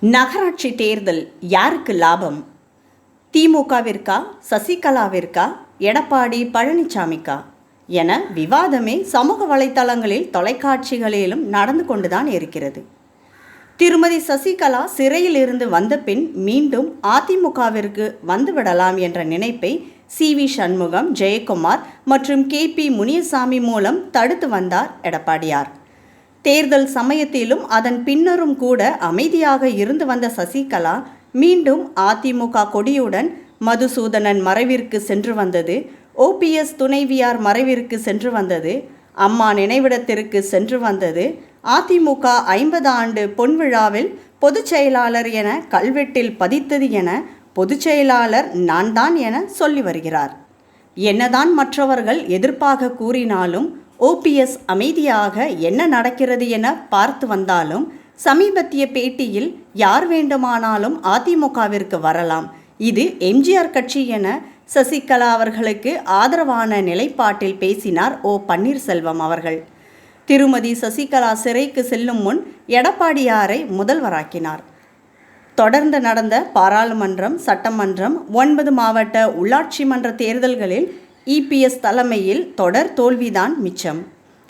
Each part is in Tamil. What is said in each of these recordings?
நகராட்சி தேர்தல் யாருக்கு லாபம்? திமுகவிற்கா, சசிகலாவிற்கா, எடப்பாடி பழனிசாமிக்கா என விவாதமே சமூக வலைத்தளங்களில் தொலைக்காட்சிகளிலும் நடந்து கொண்டுதான் இருக்கிறது. திருமதி சசிகலா சிறையில் இருந்து வந்த பின் மீண்டும் அதிமுகவிற்கு வந்துவிடலாம் என்ற நினைப்பை சி.வி. சண்முகம், ஜெயக்குமார் மற்றும் கே.பி. முனியசாமி மூலம் தடுத்து வந்தார் எடப்பாடியார். தேர்தல் சமயத்திலும் அதன் பின்னரும் கூட அமைதியாக இருந்து வந்த சசிகலா மீண்டும் அதிமுக கொடியுடன் மதுசூதனன் மறைவிற்கு சென்று வந்தது, ஓபிஎஸ் துணைவியார் மறைவிற்கு சென்று வந்தது, அம்மா நினைவிடத்திற்கு சென்று வந்தது, அதிமுக 50 ஆண்டு பொன்விழாவில் பொதுச் செயலாளர் என கல்வெட்டில் பதித்தது என பொதுச் செயலாளர் நான் தான் என சொல்லி வருகிறார். என்னதான் மற்றவர்கள் எதிர்ப்பாக கூறினாலும் ஓபிஎஸ் அமைதியாக என்ன நடக்கிறது என பார்த்து வந்தாலும் சமீபத்திய பேட்டியில் யார் வேண்டுமானாலும் அதிமுகவிற்கு வரலாம், இது எம்ஜிஆர் கட்சி என சசிகலா அவர்களுக்கு ஆதரவான நிலைப்பாட்டில் பேசினார் பன்னீர்செல்வம் அவர்கள். திருமதி சசிகலா சிறைக்கு செல்லும் முன் எடப்பாடியாரை முதல்வராக்கினார். தொடர்ந்து நடந்த பாராளுமன்றம், சட்டமன்றம், 9 மாவட்ட உள்ளாட்சி மன்ற தேர்தல்களில் இபிஎஸ் தலைமையில் தொடர் தோல்விதான் மிச்சம்.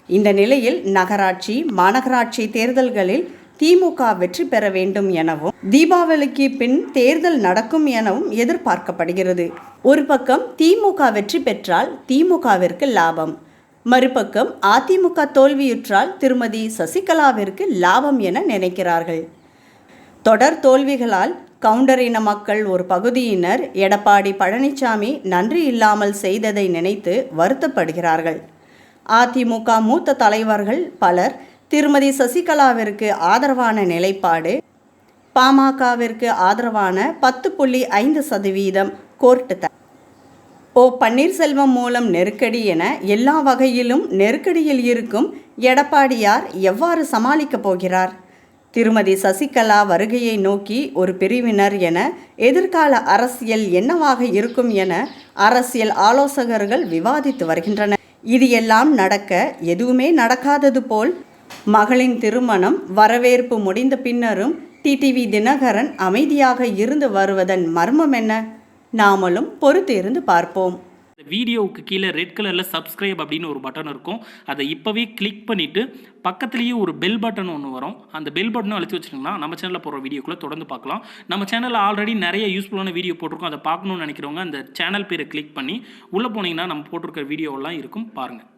இந்த நிலையில் நகராட்சி, மாநகராட்சி தேர்தல்களில் திமுக வெற்றி பெற வேண்டும் எனவும் தீபாவளிக்கு பின் தேர்தல் நடக்கும் எனவும் எதிர்பார்க்கப்படுகிறது. ஒரு பக்கம் திமுக வெற்றி பெற்றால் திமுகவிற்கு லாபம், மறுபக்கம் அதிமுக தோல்வியுற்றால் திருமதி சசிகலாவிற்கு லாபம் என நினைக்கிறார்கள். தொடர் தோல்விகளால் கவுண்டர் இன மக்கள் ஒரு பகுதியினர் எடப்பாடி பழனிசாமி நன்றி இல்லாமல் செய்ததை நினைத்து வருத்தப்படுகிறார்கள். அதிமுக மூத்த தலைவர்கள் பலர் திருமதி சசிகலாவிற்கு ஆதரவான நிலைப்பாடு, பாமகவிற்கு ஆதரவான 10.5% கோர்ட்டு பன்னீர்செல்வம் மூலம் நெருக்கடி என எல்லா வகையிலும் நெருக்கடியில் இருக்கும் எடப்பாடியார் எவ்வாறு சமாளிக்கப் போகிறார்? திருமதி சசிகலா வருகையை நோக்கி ஒரு பிரிவினர் என எதிர்கால அரசியல் என்னவாக இருக்கும் என அரசியல் ஆலோசகர்கள் விவாதித்து வருகின்றனர். இது எல்லாம் நடக்க எதுவுமே நடக்காதது போல் மகளின் திருமணம் வரவேற்பு முடிந்த பின்னரும் டிடிவி தினகரன் அமைதியாக இருந்து வருவதன் மர்மம் என்ன? நாமளும் பொறுத்து இருந்து பார்ப்போம். வீடியோவுக்கு கீழே ரெட் கலரில் சப்ஸ்கிரைப் அப்படின்னு ஒரு பட்டன் இருக்கும். அதை இப்போவே கிளிக் பண்ணிவிட்டு பக்கத்துலேயே ஒரு பெல் பட்டன் ஒன்று வரும். அந்த பெல் பட்டனும் அழுத்தி வச்சுருங்கன்னா நம்ம சேனலில் போகிற வீடியோக்குள்ளே தொடர்ந்து பார்க்கலாம். நம்ம சேனலில் ஆல்ரெடி நிறைய யூஸ்ஃபுல்லான வீடியோ போட்டிருக்கோம். அதை பார்க்கணுன்னு நினைக்கிறவங்க அந்த சேனல் பேரை கிளிக் பண்ணி உள்ளே போனீங்கன்னா நம்ம போட்டிருக்கிற வீடியோவெல்லாம் இருக்கும், பாருங்கள்.